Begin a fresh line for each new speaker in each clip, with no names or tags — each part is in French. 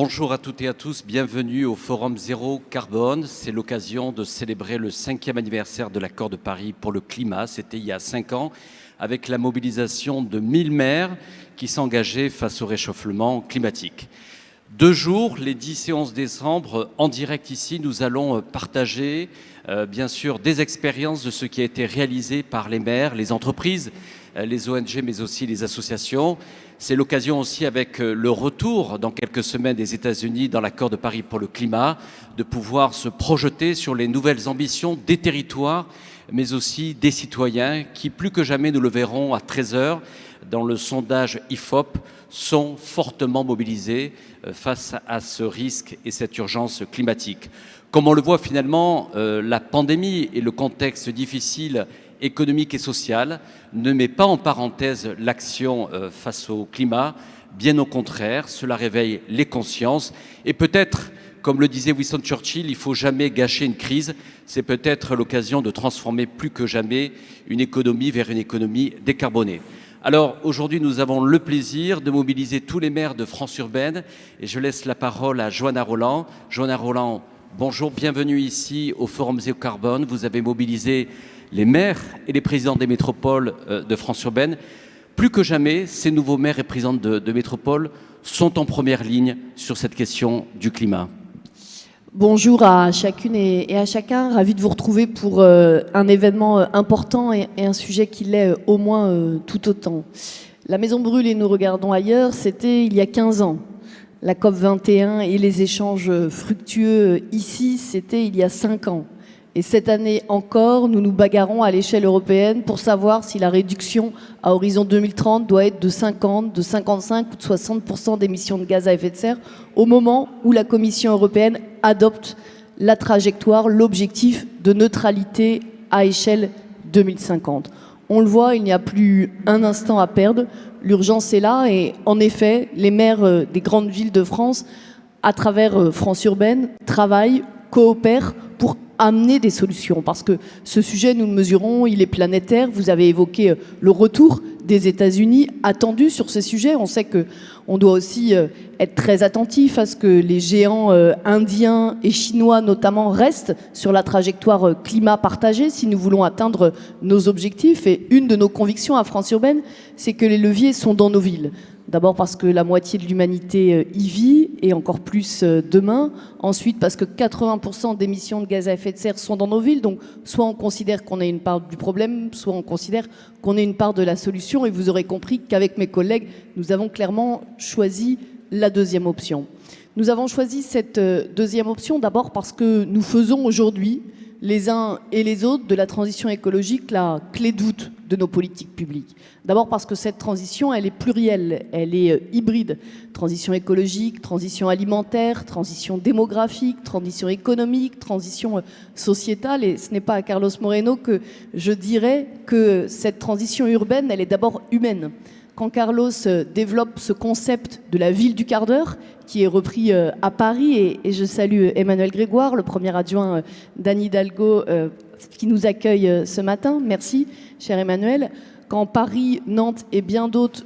Bonjour à toutes et à tous, bienvenue au Forum Zéro Carbone. C'est l'occasion de célébrer le 5e anniversaire de l'accord de Paris pour le climat. C'était il y a 5 ans, avec la mobilisation de 1000 maires qui s'engageaient face au réchauffement climatique. 2 jours, les 10 et 11 décembre, en direct ici, nous allons partager bien sûr des expériences de ce qui a été réalisé par les maires, les entreprises, les ONG, mais aussi les associations. C'est l'occasion aussi, avec le retour dans quelques semaines des États-Unis dans l'accord de Paris pour le climat, de pouvoir se projeter sur les nouvelles ambitions des territoires, mais aussi des citoyens qui, plus que jamais, nous le verrons à 13h, dans le sondage IFOP, sont fortement mobilisés face à ce risque et cette urgence climatique. Comme on le voit finalement, la pandémie et le contexte difficile économique et social ne met pas en parenthèse l'action face au climat. Bien au contraire, cela réveille les consciences et peut-être, comme le disait Winston Churchill, il ne faut jamais gâcher une crise. C'est peut-être l'occasion de transformer plus que jamais une économie vers une économie décarbonée. Alors aujourd'hui, nous avons le plaisir de mobiliser tous les maires de France urbaine et je laisse la parole à Johanna Roland. Johanna Roland, bonjour, bienvenue ici au Forum Zéro Carbone. Vous avez mobilisé les maires et les présidents des métropoles de France urbaine. Plus que jamais, ces nouveaux maires et présidents de métropole sont en première ligne sur cette question du climat.
Bonjour à chacune et à chacun, ravi de vous retrouver pour un événement important et un sujet qui l'est au moins tout autant. La Maison Brûle et Nous regardons ailleurs, c'était il y a 15 ans. La COP 21 et les échanges fructueux ici, c'était il y a 5 ans. Et cette année encore, nous nous bagarrons à l'échelle européenne pour savoir si la réduction à horizon 2030 doit être de 50, de 55 ou de 60% d'émissions de gaz à effet de serre au moment où la Commission européenne adopte la trajectoire, l'objectif de neutralité à échelle 2050. On le voit, il n'y a plus un instant à perdre. L'urgence est là et en effet, les maires des grandes villes de France, à travers France urbaine, travaillent, coopèrent pour amener des solutions, parce que ce sujet, nous le mesurons, il est planétaire. Vous avez évoqué le retour des États-Unis attendu sur ces sujets. On sait qu'on doit aussi être très attentif à ce que les géants indiens et chinois notamment restent sur la trajectoire climat partagée si nous voulons atteindre nos objectifs. Et une de nos convictions à France urbaine, c'est que les leviers sont dans nos villes. D'abord parce que la moitié de l'humanité y vit, et encore plus demain. Ensuite parce que 80% d'émissions de gaz à effet de serre sont dans nos villes. Donc soit on considère qu'on est une part du problème, soit on considère qu'on est une part de la solution. Et vous aurez compris qu'avec mes collègues, nous avons clairement choisi la deuxième option. Nous avons choisi cette deuxième option d'abord parce que nous faisons aujourd'hui, les uns et les autres, de la transition écologique la clé de voûte de nos politiques publiques. D'abord parce que cette transition, elle est plurielle, elle est hybride. Transition écologique, transition alimentaire, transition démographique, transition économique, transition sociétale. Et ce n'est pas à Carlos Moreno que je dirais que cette transition urbaine, elle est d'abord humaine. Quand Carlos développe ce concept de la ville du quart d'heure, qui est repris à Paris, et je salue Emmanuel Grégoire, le premier adjoint d'Anne Hidalgo, qui nous accueille ce matin. Merci, cher Emmanuel. Quand Paris, Nantes et bien d'autres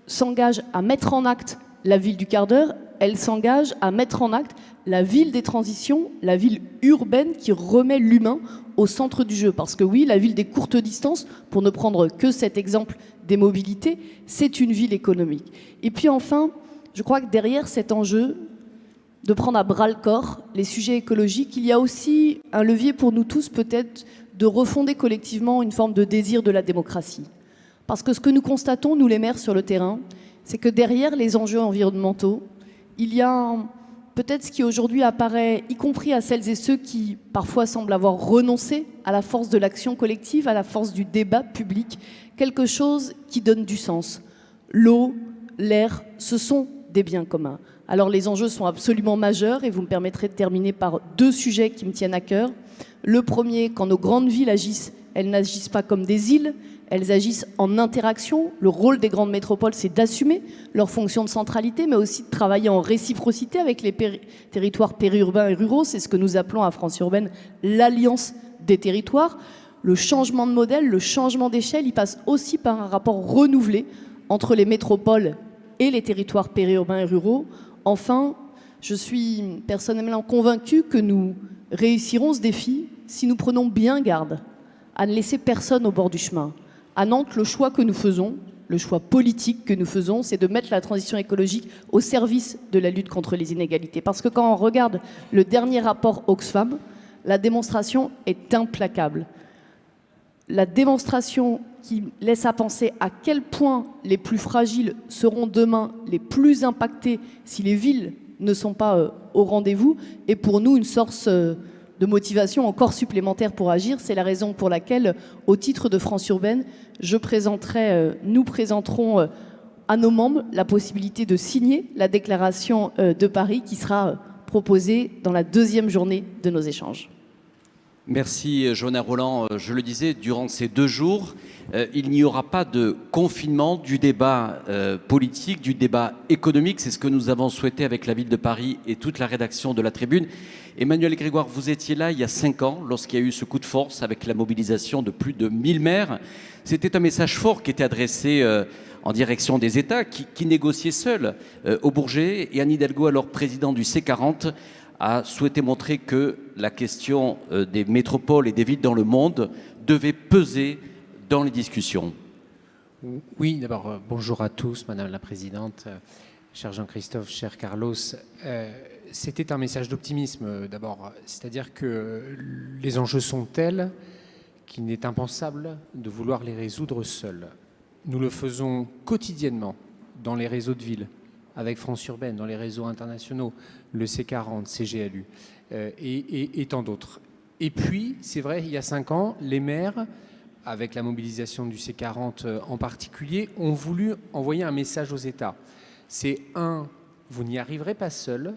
s'engagent à mettre en acte la ville du quart d'heure, elles s'engagent à mettre en acte la ville des transitions, la ville urbaine qui remet l'humain au centre du jeu. Parce que oui, la ville des courtes distances, pour ne prendre que cet exemple des mobilités, c'est une ville économique. Et puis enfin, je crois que derrière cet enjeu de prendre à bras-le-corps les sujets écologiques, il y a aussi un levier pour nous tous peut-être de refonder collectivement une forme de désir de la démocratie. Parce que ce que nous constatons, nous les maires sur le terrain, c'est que derrière les enjeux environnementaux, il y a peut-être ce qui aujourd'hui apparaît, y compris à celles et ceux qui parfois semblent avoir renoncé à la force de l'action collective, à la force du débat public, quelque chose qui donne du sens. L'eau, l'air, ce sont des biens communs. Alors les enjeux sont absolument majeurs et vous me permettrez de terminer par 2 sujets qui me tiennent à cœur. Le premier, quand nos grandes villes agissent, elles n'agissent pas comme des îles, elles agissent en interaction. Le rôle des grandes métropoles, c'est d'assumer leur fonction de centralité, mais aussi de travailler en réciprocité avec les territoires périurbains et ruraux. C'est ce que nous appelons à France urbaine l'alliance des territoires. Le changement de modèle, le changement d'échelle, il passe aussi par un rapport renouvelé entre les métropoles et les territoires périurbains et ruraux. Enfin, Je suis personnellement convaincue que nous réussirons ce défi si nous prenons bien garde à ne laisser personne au bord du chemin. À Nantes, le choix que nous faisons, le choix politique que nous faisons, c'est de mettre la transition écologique au service de la lutte contre les inégalités. Parce que quand on regarde le dernier rapport Oxfam, la démonstration est implacable. La démonstration qui laisse à penser à quel point les plus fragiles seront demain les plus impactés si les villes ne sont pas au rendez-vous, est pour nous une source de motivation encore supplémentaire pour agir. C'est la raison pour laquelle, au titre de France Urbaine, nous présenterons à nos membres la possibilité de signer la déclaration de Paris qui sera proposée dans la deuxième journée de nos échanges.
Merci Johanna Rolland. Je le disais, durant ces 2 jours, il n'y aura pas de confinement du débat politique, du débat économique. C'est ce que nous avons souhaité avec la ville de Paris et toute la rédaction de La Tribune. Emmanuel Grégoire, vous étiez là il y a 5 ans, lorsqu'il y a eu ce coup de force avec la mobilisation de plus de 1000 maires. C'était un message fort qui était adressé en direction des États qui négociaient seuls au Bourget. Et Anne Hidalgo, alors président du C40, a souhaité montrer que la question des métropoles et des villes dans le monde devait peser dans les discussions.
Oui, d'abord, bonjour à tous, Madame la Présidente, cher Jean-Christophe, cher Carlos. C'était un message d'optimisme, d'abord. C'est-à-dire que les enjeux sont tels qu'il est impensable de vouloir les résoudre seuls. Nous le faisons quotidiennement dans les réseaux de villes, avec France Urbaine, dans les réseaux internationaux, le C40, CGLU et tant d'autres. Et puis, c'est vrai, il y a 5 ans, les maires, avec la mobilisation du C40 en particulier, ont voulu envoyer un message aux États. C'est 1, vous n'y arriverez pas seul,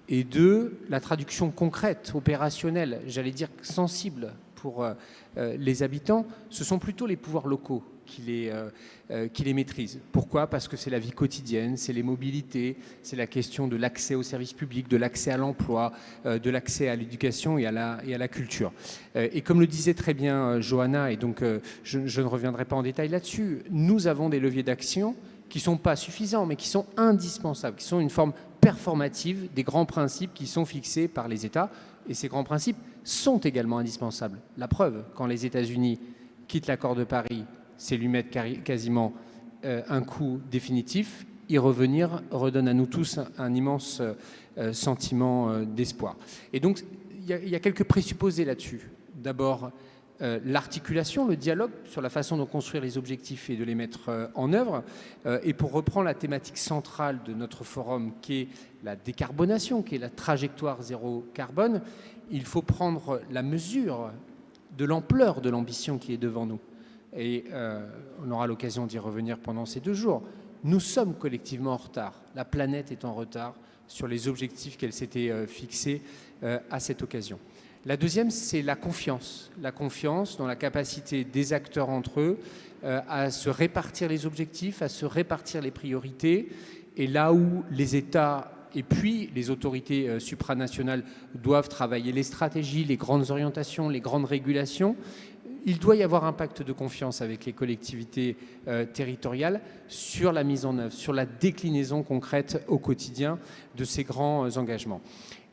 et 2, la traduction concrète, opérationnelle, j'allais dire sensible pour les habitants, ce sont plutôt les pouvoirs locaux qui les maîtrisent. Pourquoi ? Parce que c'est la vie quotidienne, c'est les mobilités, c'est la question de l'accès aux services publics, de l'accès à l'emploi, de l'accès à l'éducation et à la culture. Et comme le disait très bien Johanna, et donc je ne reviendrai pas en détail là-dessus, nous avons des leviers d'action qui ne sont pas suffisants, mais qui sont indispensables, qui sont une forme performative des grands principes qui sont fixés par les États. Et ces grands principes sont également indispensables. La preuve, quand les États-Unis quittent l'accord de Paris, c'est lui mettre quasiment un coup définitif. Y revenir redonne à nous tous un immense sentiment d'espoir. Et donc, il y a quelques présupposés là-dessus. D'abord, l'articulation, le dialogue sur la façon de construire les objectifs et de les mettre en œuvre. Et pour reprendre la thématique centrale de notre forum, qui est la décarbonation, qui est la trajectoire zéro carbone, il faut prendre la mesure de l'ampleur de l'ambition qui est devant nous. Et on aura l'occasion d'y revenir pendant ces 2 jours. Nous sommes collectivement en retard. La planète est en retard sur les objectifs qu'elle s'était fixés à cette occasion. La deuxième, c'est la confiance. La confiance dans la capacité des acteurs entre eux à se répartir les objectifs, à se répartir les priorités. Et là où les États et puis les autorités supranationales doivent travailler les stratégies, les grandes orientations, les grandes régulations, il doit y avoir un pacte de confiance avec les collectivités territoriales sur la mise en œuvre, sur la déclinaison concrète au quotidien de ces grands engagements.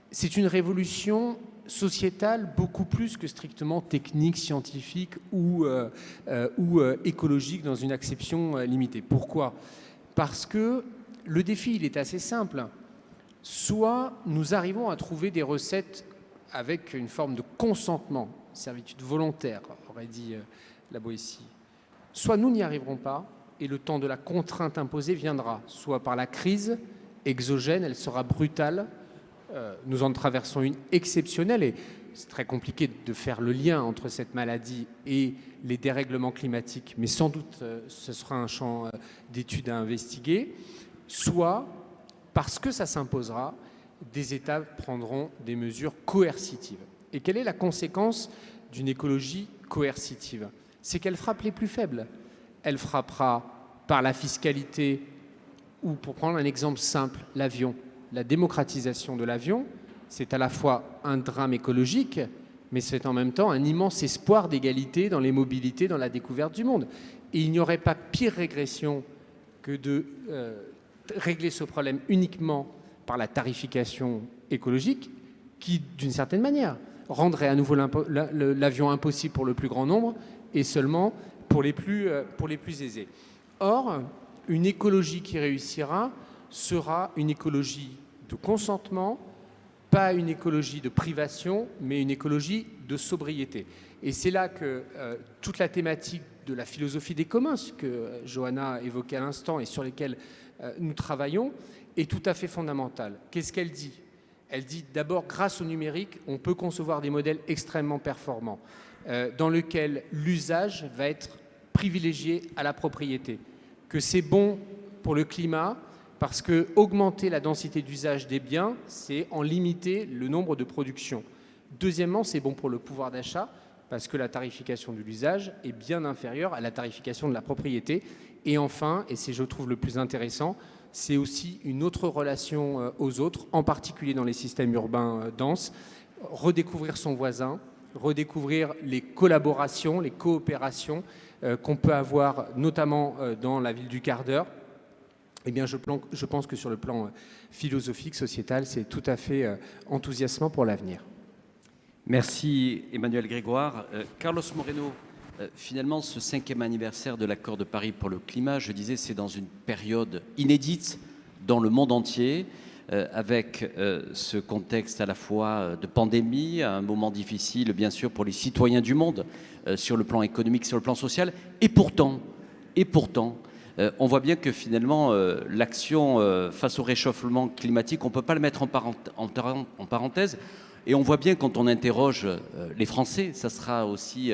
C'est une révolution sociétale beaucoup plus que strictement technique, scientifique ou écologique dans une acception limitée. Pourquoi ? Parce que le défi, il est assez simple. Soit nous arrivons à trouver des recettes avec une forme de consentement, servitude volontaire, aurait dit la Boétie. Soit nous n'y arriverons pas et le temps de la contrainte imposée viendra, soit par la crise exogène, elle sera brutale. Nous en traversons une exceptionnelle et c'est très compliqué de faire le lien entre cette maladie et les dérèglements climatiques, mais sans doute ce sera un champ d'études à investiguer. Soit, parce que ça s'imposera, des États prendront des mesures coercitives. Et quelle est la conséquence d'une écologie coercitive ? C'est qu'elle frappe les plus faibles. Elle frappera par la fiscalité ou, pour prendre un exemple simple, l'avion. La démocratisation de l'avion, c'est à la fois un drame écologique, mais c'est en même temps un immense espoir d'égalité dans les mobilités, dans la découverte du monde. Et il n'y aurait pas pire régression que de régler ce problème uniquement par la tarification écologique qui, d'une certaine manière, rendrait à nouveau l'avion impossible pour le plus grand nombre et seulement pour les plus aisés. Or, une écologie qui réussira sera une écologie de consentement, pas une écologie de privation, mais une écologie de sobriété. Et c'est là que toute la thématique de la philosophie des communs, ce que Johanna évoquait à l'instant et sur lesquels nous travaillons, est tout à fait fondamentale. Qu'est-ce qu'elle dit ? Elle dit d'abord, grâce au numérique, on peut concevoir des modèles extrêmement performants dans lesquels l'usage va être privilégié à la propriété, que c'est bon pour le climat parce que augmenter la densité d'usage des biens, c'est en limiter le nombre de productions. Deuxièmement, c'est bon pour le pouvoir d'achat parce que la tarification de l'usage est bien inférieure à la tarification de la propriété. Et enfin, et c'est je trouve le plus intéressant, c'est aussi une autre relation aux autres, en particulier dans les systèmes urbains denses, redécouvrir son voisin, redécouvrir les collaborations, les coopérations qu'on peut avoir, notamment dans la ville du quart d'heure. Eh bien, je pense que sur le plan philosophique, sociétal, c'est tout à fait enthousiasmant pour l'avenir.
Merci Emmanuel Grégoire. Carlos Moreno, finalement, ce 5e anniversaire de l'accord de Paris pour le climat, je disais, c'est dans une période inédite dans le monde entier, avec ce contexte à la fois de pandémie, un moment difficile, bien sûr, pour les citoyens du monde, sur le plan économique, sur le plan social. Et pourtant, on voit bien que finalement, l'action face au réchauffement climatique, on ne peut pas le mettre en parenthèse. Et on voit bien quand on interroge les Français, ça sera aussi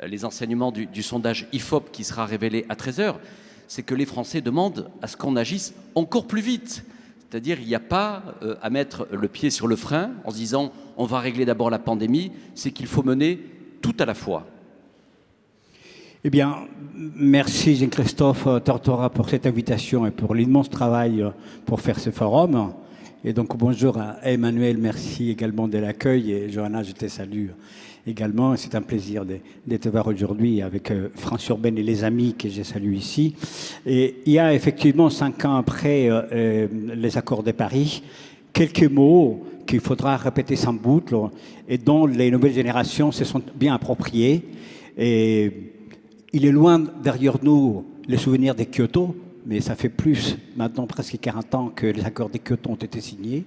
les enseignements du sondage IFOP qui sera révélé à 13h, c'est que les Français demandent à ce qu'on agisse encore plus vite. C'est-à-dire il n'y a pas à mettre le pied sur le frein en se disant on va régler d'abord la pandémie, c'est qu'il faut mener tout à la fois.
Eh bien, merci Jean-Christophe Tortora pour cette invitation et pour l'immense travail pour faire ce forum. Et donc bonjour à Emmanuel, merci également de l'accueil et Johanna, je te salue également. C'est un plaisir de te voir aujourd'hui avec France Urbaine et les amis que je salue ici. Et il y a effectivement 5 ans après les accords de Paris, quelques mots qu'il faudra répéter sans boucle et dont les nouvelles générations se sont bien appropriées. Et il est loin derrière nous le souvenir de Kyoto, mais ça fait plus, maintenant presque 40 ans que les accords de Kyoto ont été signés.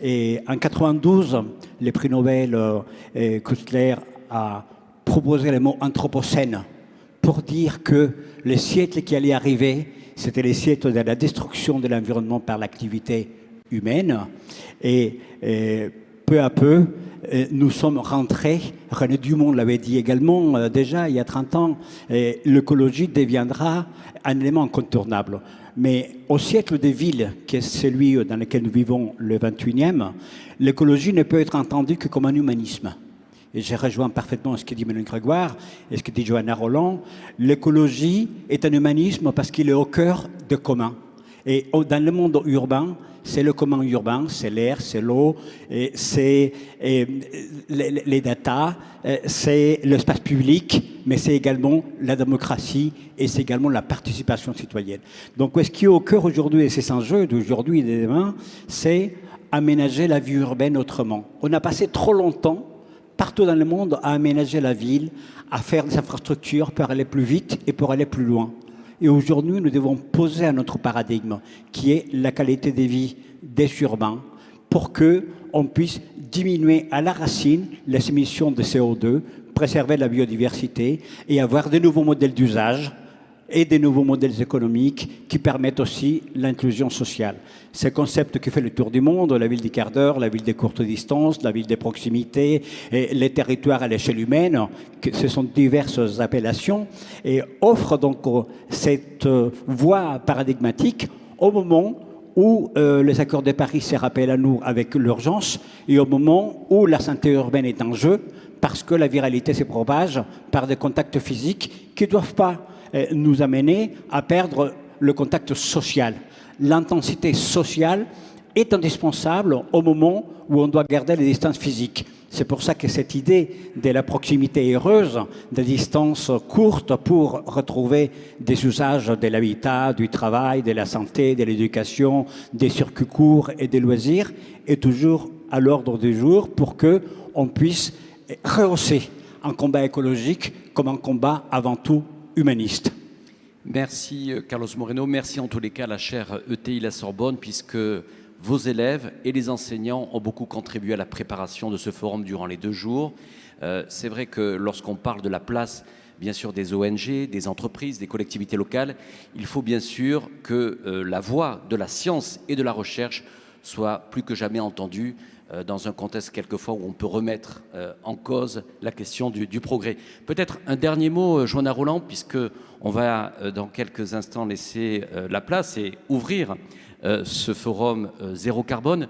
Et en 92, le prix Nobel Kustler a proposé le mot anthropocène pour dire que le siècle qui allait arriver, c'était le siècle de la destruction de l'environnement par l'activité humaine. Et peu à peu, nous sommes rentrés, René Dumont l'avait dit également déjà il y a 30 ans, l'écologie deviendra un élément incontournable. Mais au siècle des villes, qui est celui dans lequel nous vivons le 21e, l'écologie ne peut être entendue que comme un humanisme. Et je rejoins parfaitement ce que dit Emmanuel Grégoire et ce que dit Johanna Roland. L'écologie est un humanisme parce qu'il est au cœur de commun. Et dans le monde urbain, c'est le commun urbain, c'est l'air, c'est l'eau, c'est les datas, c'est l'espace public, mais c'est également la démocratie et c'est également la participation citoyenne. Donc ce qui est au cœur aujourd'hui, et c'est ces enjeux d'aujourd'hui et de demain, c'est aménager la vie urbaine autrement. On a passé trop longtemps, partout dans le monde, à aménager la ville, à faire des infrastructures pour aller plus vite et pour aller plus loin. Et aujourd'hui, nous devons poser un autre paradigme, qui est la qualité de vie des urbains, pour qu'on puisse diminuer à la racine les émissions de CO2, préserver la biodiversité et avoir de nouveaux modèles d'usage et des nouveaux modèles économiques qui permettent aussi l'inclusion sociale. C'est un concept qui fait le tour du monde, la ville du quart d'heure, la ville des courtes distances, la ville des proximités, et les territoires à l'échelle humaine, ce sont diverses appellations, et offrent donc cette voie paradigmatique au moment où les accords de Paris se rappellent à nous avec l'urgence, et au moment où la santé urbaine est en jeu, parce que la viralité se propage par des contacts physiques qui ne doivent pas nous amener à perdre le contact social. L'intensité sociale est indispensable au moment où on doit garder les distances physiques. C'est pour ça que cette idée de la proximité heureuse, des distances courtes pour retrouver des usages de l'habitat, du travail, de la santé, de l'éducation, des circuits courts et des loisirs, est toujours à l'ordre du jour pour qu'on puisse rehausser un combat écologique comme un combat avant tout humaniste.
Merci Carlos Moreno, merci en tous les cas à la chaire ETI La Sorbonne, puisque vos élèves et les enseignants ont beaucoup contribué à la préparation de ce forum durant les 2 jours. C'est vrai que lorsqu'on parle de la place, bien sûr, des ONG, des entreprises, des collectivités locales, il faut bien sûr que la voix de la science et de la recherche soit plus que jamais entendue dans un contexte quelquefois où on peut remettre en cause la question du progrès. Peut-être un dernier mot, Joanna Roland, puisque on va dans quelques instants laisser la place et ouvrir ce forum zéro carbone.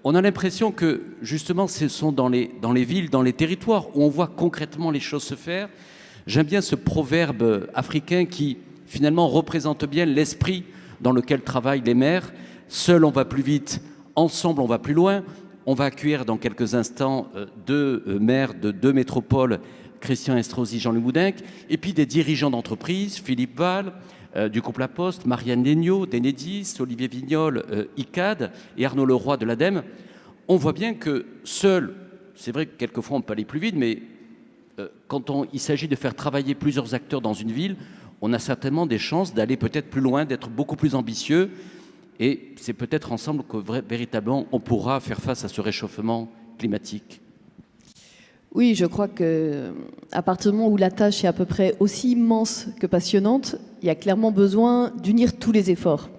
On a l'impression que justement ce sont dans les villes, dans les territoires où on voit concrètement les choses se faire. J'aime bien ce proverbe africain qui finalement représente bien l'esprit dans lequel travaillent les maires. Seul on va plus vite, ensemble on va plus loin. On va accueillir dans quelques instants 2 maires de 2 métropoles, Christian Estrosi, Jean-Louis Moudenc, et puis des dirigeants d'entreprise, Philippe Val, du groupe La Poste, Marianne Legnaud, d'Enedis, Olivier Vignol, ICAD et Arnaud Leroy de l'ADEME. On voit bien que seul, c'est vrai que quelquefois on peut aller plus vite, mais quand il s'agit de faire travailler plusieurs acteurs dans une ville, on a certainement des chances d'aller peut-être plus loin, d'être beaucoup plus ambitieux. Et c'est peut-être ensemble que véritablement on pourra faire face à ce réchauffement climatique.
Oui, je crois qu'à partir du moment où la tâche est à peu près aussi immense que passionnante, il y a clairement besoin d'unir tous les efforts.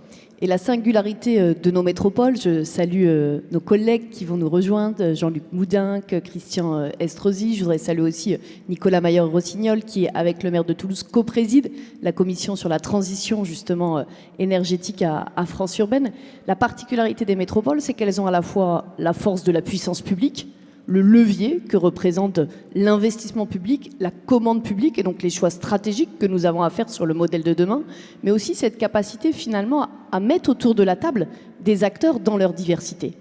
Et la singularité de nos métropoles, je salue nos collègues qui vont nous rejoindre, Jean-Luc Moudenc, Christian Estrosi, je voudrais saluer aussi Nicolas Maillard-Rossignol qui, avec le maire de Toulouse, co-préside la commission sur la transition justement énergétique à France urbaine. La particularité des métropoles, c'est qu'elles ont à la fois la force de la puissance publique, le levier que représente l'investissement public, la commande publique et donc les choix stratégiques que nous avons à faire sur le modèle de demain, mais aussi cette capacité finalement à mettre autour de la table des acteurs dans leur diversité.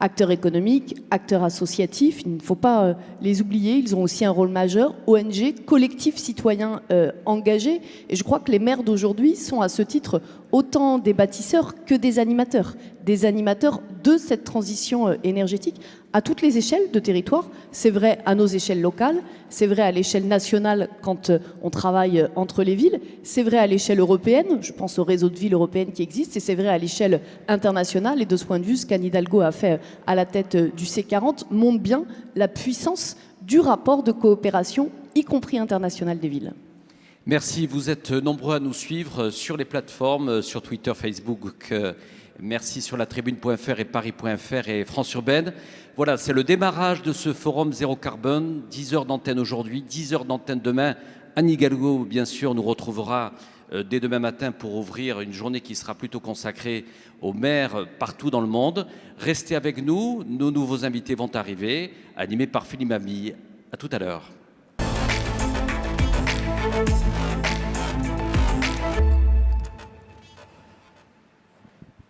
Acteurs économiques, acteurs associatifs, il ne faut pas les oublier, ils ont aussi un rôle majeur, ONG, collectifs citoyens engagés, et je crois que les maires d'aujourd'hui sont à ce titre autant des bâtisseurs que des animateurs de cette transition énergétique à toutes les échelles de territoire. C'est vrai à nos échelles locales, c'est vrai à l'échelle nationale quand on travaille entre les villes, c'est vrai à l'échelle européenne, je pense au réseau de villes européennes qui existe, et c'est vrai à l'échelle internationale. Et de ce point de vue, ce qu'Anne Hidalgo a fait à la tête du C40 montre bien la puissance du rapport de coopération, y compris international des villes.
Merci, vous êtes nombreux à nous suivre sur les plateformes, sur Twitter, Facebook. Merci sur la tribune.fr et paris.fr et France Urbaine. Voilà, c'est le démarrage de ce forum zéro carbone. 10 heures d'antenne aujourd'hui, 10 heures d'antenne demain. Anne Hidalgo, bien sûr, nous retrouvera dès demain matin pour ouvrir une journée qui sera plutôt consacrée aux maires partout dans le monde. Restez avec nous, nos nouveaux invités vont arriver, animés par Philippe Mamie. À tout à l'heure.